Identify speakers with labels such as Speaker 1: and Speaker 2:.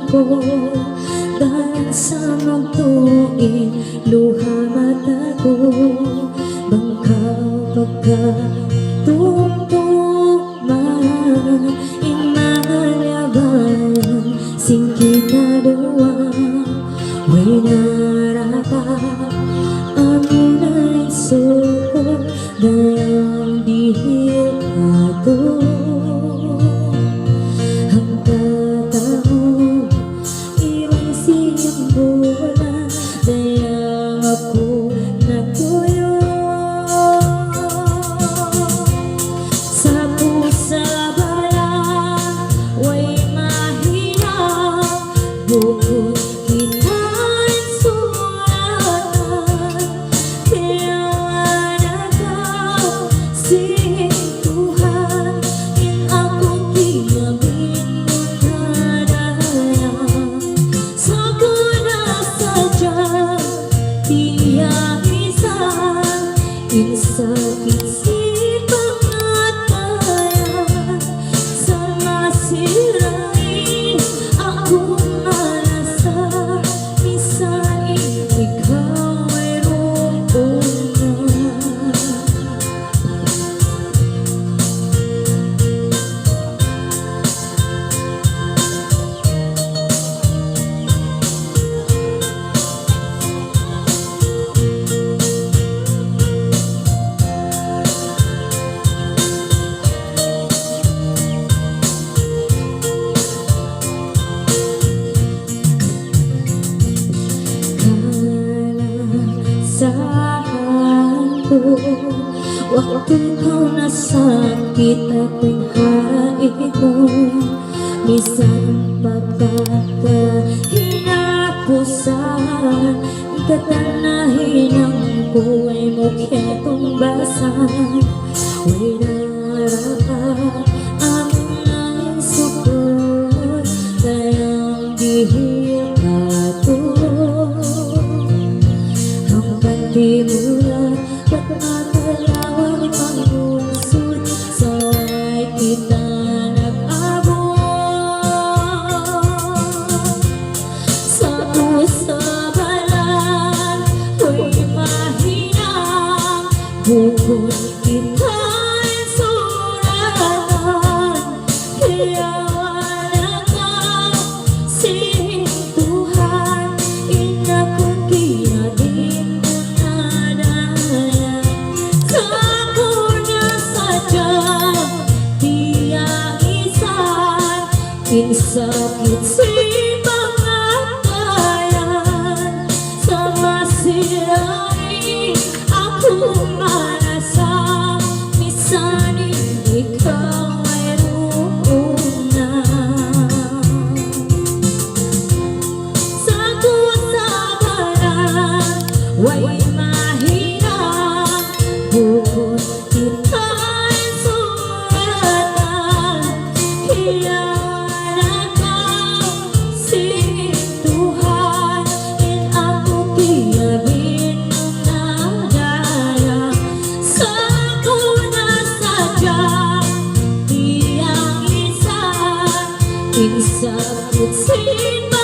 Speaker 1: ko dahil sa magtuin luha mata ko bangkaw pagkatungtungan imalyaban sing kita dua way narapat amin ay suko dayang dihil ato bukod kita'y suwatan kaya nagaw sing Tuhan in akong tiyabin mo na daya sa kuna sadya tiyang isa in sakit sipang atayan sa masirain ako waktu kau nasakit ako'y haiko minsan pagkakahinapusan ikatanahin ang kuwa'y mukhe tumbasan way narapat ang nanging sukot kayang dihil ato hanggang di mula pagkakalawang pangusod sa way kita nag-abot sa usabalan ko'y mahinang bukod kita'y suratan kaya nagaw sing Tuhan inakong kinadin insakit sipang atayan sa masirain akong manasang misanin ikaw mayroon na sa kusabaran way mahinang bukod kita'y suratan kaya insakit sipang